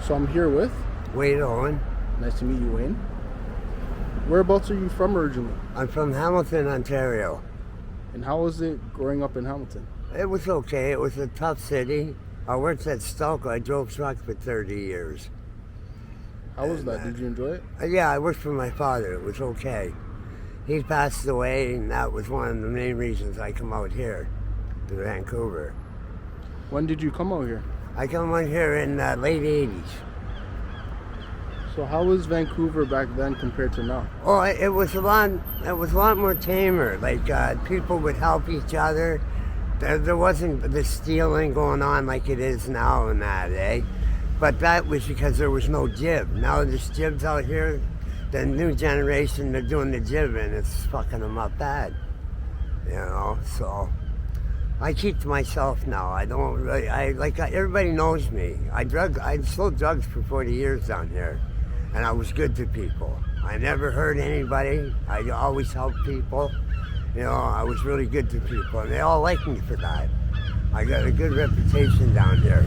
So I'm here with. Wade Owen. Nice to meet you, Wayne. Whereabouts are you from originally? I'm from Hamilton, Ontario. And how was it growing up in Hamilton? It was okay. It was a tough city. I worked at Stelco. I drove truck for 30 years. How was that? Did you enjoy it? Yeah, I worked for my father. It was okay. He passed away, and that was one of the main reasons I come out here to Vancouver. When did you come out here? I come out here in the late 80s. So how was Vancouver back then compared to now? Oh, it was a lot more tamer. Like people would help each other. There wasn't the stealing going on like it is now and that, eh? But that was because there was no jib. Now there's jibs out here. The new generation, they're doing the jib and it's fucking them up bad. You know, so I keep to myself now. I don't really, everybody knows me. I sold drugs for 40 years down here. And I was good to people. I never hurt anybody. I always helped people. You know, I was really good to people, and they all like me for that. I got a good reputation down here.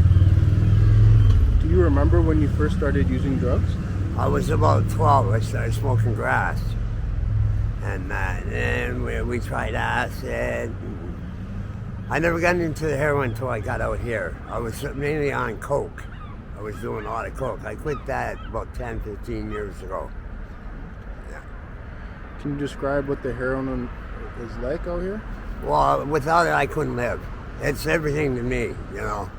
Do you remember when you first started using drugs? I was about 12. I started smoking grass, and then we tried acid. I never got into the heroin until I got out here. I was mainly on coke. I was doing a lot of coke. I quit that about 10, 15 years ago. Yeah. Can you describe what the heroin is like out here? Well, without it, I couldn't live. It's everything to me, you know.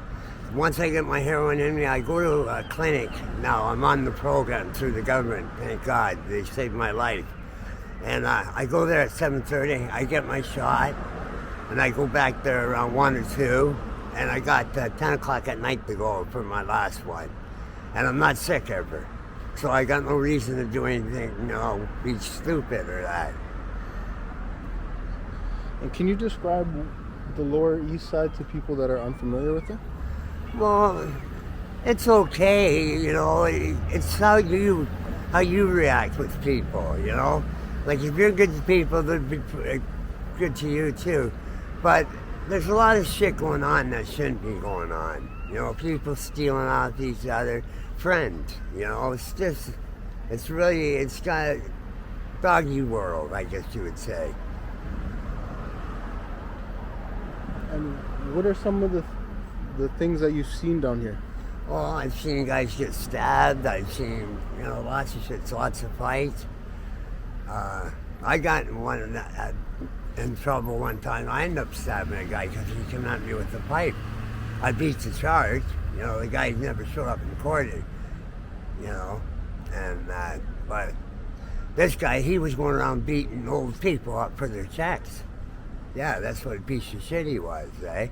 Once I get my heroin in me, I go to a clinic. Now, I'm on the program through the government. Thank God. They saved my life. And I go there at 7:30. I get my shot. And I go back there around 1 or 2. And I got 10 o'clock at night to go for my last one. And I'm not sick ever. So I got no reason to do anything, you know, be stupid or that. And can you describe the Lower East Side to people that are unfamiliar with it? Well, it's okay, you know. It's how you react with people, you know. Like if you're good to people, they'll be good to you too. But there's a lot of shit going on that shouldn't be going on. You know, people stealing off each other, friends. You know, it's got a doggy world, I guess you would say. And what are some of the things that you've seen down here? Well, I've seen guys get stabbed. I've seen, you know, lots of shit, lots of fights. I got in trouble one time. I ended up stabbing a guy because he came at me with a pipe. I beat the charge. You know, the guy never showed up in court. You know, and but this guy, he was going around beating old people up for their checks. Yeah, that's what a piece of shit he was, eh?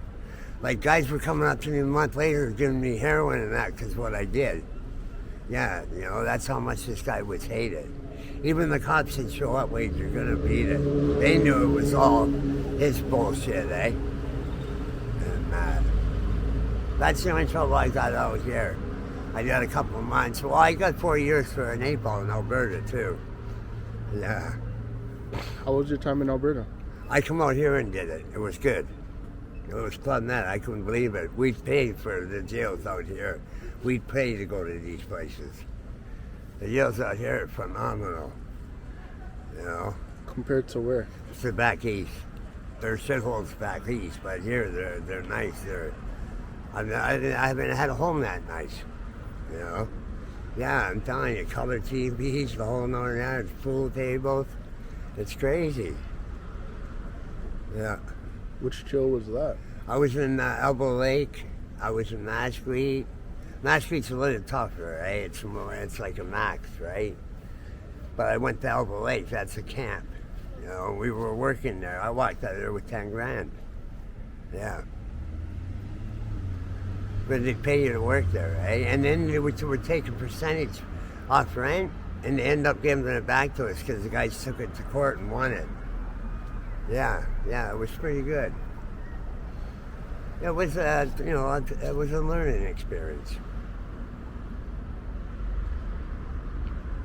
Like guys were coming up to me a month later giving me heroin and that because what I did. Yeah, you know, that's how much this guy was hated. Even the cops would show up, wait, you're gonna beat it. They knew it was all his bullshit, eh? And that's the only trouble I got out here. I got a couple of months. Well, I got 4 years for an 8-ball in Alberta, too. Yeah. How was your time in Alberta? I come out here and did it. It was good. It was Club Med. I couldn't believe it. We'd pay for the jails out here. We'd pay to go to these places. The jails out here are phenomenal, you know. Compared to where? To back east. They're shitholes back east, but here they're nice. I haven't had a home that nice, you know. Yeah, I'm telling you, color TVs, the whole nine yards, pool tables. It's crazy. Yeah. Which jail was that? I was in Elbow Lake. I was in Mashquet. Mashquet's a little tougher, right? It's like a max, right? But I went to Elbow Lake. That's a camp. You know, we were working there. I walked out there with 10 grand. Yeah. But they pay you to work there, right? And then they were taking percentage off rent, and they end up giving it back to us because the guys took it to court and won it. Yeah, it was pretty good. It was, it was a learning experience.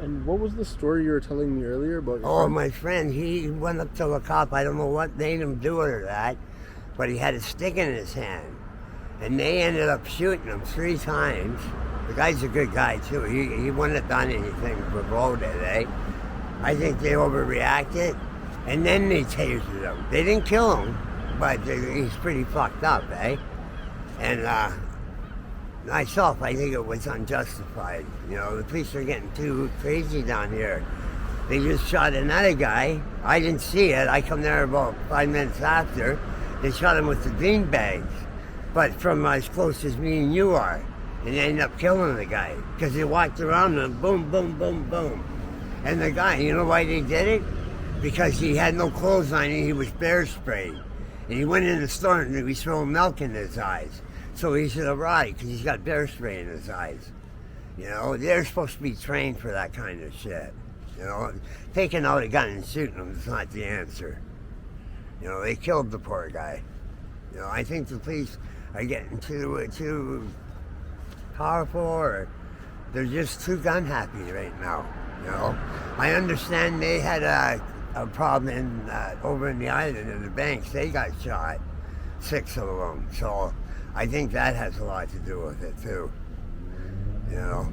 And what was the story you were telling me earlier about your friend? My friend, he went up to a cop. I don't know what made him do it or that, but he had a stick in his hand. And they ended up shooting him 3 times. The guy's a good guy too. He wouldn't have done anything to provoke it, eh? I think they overreacted, and then they tasered him. They didn't kill him, but he's pretty fucked up, eh? And myself, I think it was unjustified. You know, the police are getting too crazy down here. They just shot another guy. I didn't see it. I come there about 5 minutes after. They shot him with the bean bags, but from as close as me and you are. And they ended up killing the guy because they walked around and boom, boom, boom, boom. And the guy, you know why they did it? Because he had no clothes on and he was bear sprayed. And he went in the store and he was throwing milk in his eyes. So he should have rotted because he's got bear spray in his eyes. You know, they're supposed to be trained for that kind of shit. You know, taking out a gun and shooting him is not the answer. You know, they killed the poor guy. You know, I think the police are getting too powerful, or they're just too gun happy right now. You know, I understand they had a problem in, over in the island in the banks. They got shot, 6 of them. So I think that has a lot to do with it too. You know,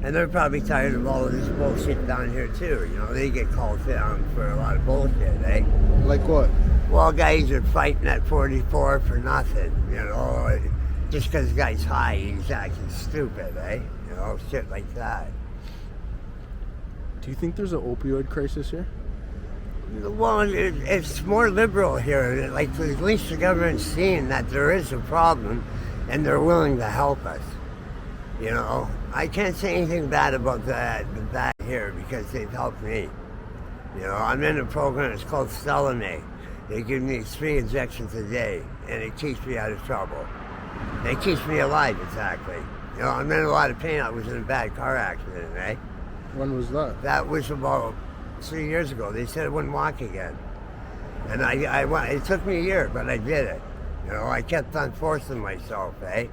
and they're probably tired of all of this bullshit down here too. You know, they get called down for a lot of bullshit, eh? Like what? Well, guys are fighting at 44 for nothing. You know, just because the guy's high, he's acting stupid, eh? You know, shit like that. Do you think there's an opioid crisis here? Well, it's more liberal here. Like, at least the government's seeing that there is a problem, and they're willing to help us. You know, I can't say anything bad about that here because they've helped me. You know, I'm in a program, it's called Selenate. They give me 3 injections a day, and it keeps me out of trouble. It keeps me alive, exactly. You know, I'm in a lot of pain. I was in a bad car accident, eh? When was that? That was about 3 years ago. They said I wouldn't walk again. And I went, it took me a year, but I did it. You know, I kept on forcing myself, eh?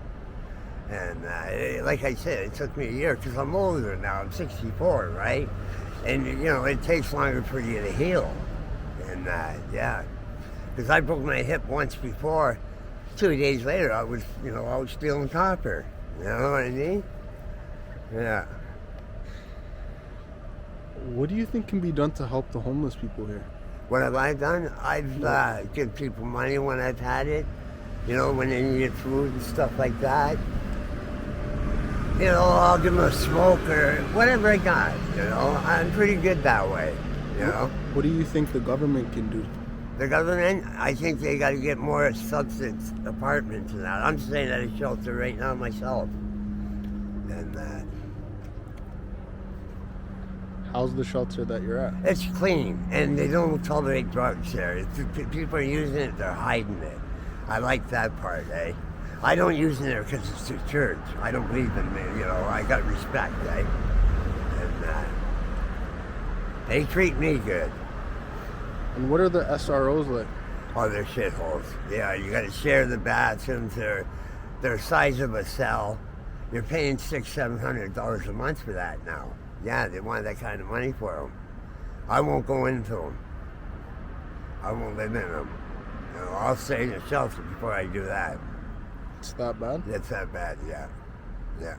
And like I said, it took me a year because I'm older now. I'm 64, right? And, you know, it takes longer for you to heal. And, yeah. Because I broke my hip once before. 2 days later, I was stealing copper. You know what I mean? Yeah. What do you think can be done to help the homeless people here? What have I done? I've given people money when I've had it. You know, when they needed food and stuff like that. You know, I'll give them a smoke or whatever I got. You know, I'm pretty good that way. You know. What do you think the government can do? The government, I think they got to get more substance apartments and that. I'm staying at a shelter right now myself. And how's the shelter that you're at? it's clean, and they don't tolerate drugs there. People are using it, they're hiding it. I like that part, eh? I don't use it there because it's a church. I don't believe in it, you know. I got respect, eh? And they treat me good. And what are the SROs like? Oh, they're shitholes. Yeah, you got to share the bathrooms. They're the size of a cell. You're paying $600-700 a month for that now. Yeah, they want that kind of money for them. I won't go into them. I won't live in them. You know, I'll stay in a shelter before I do that. It's that bad? It's that bad, yeah. Yeah.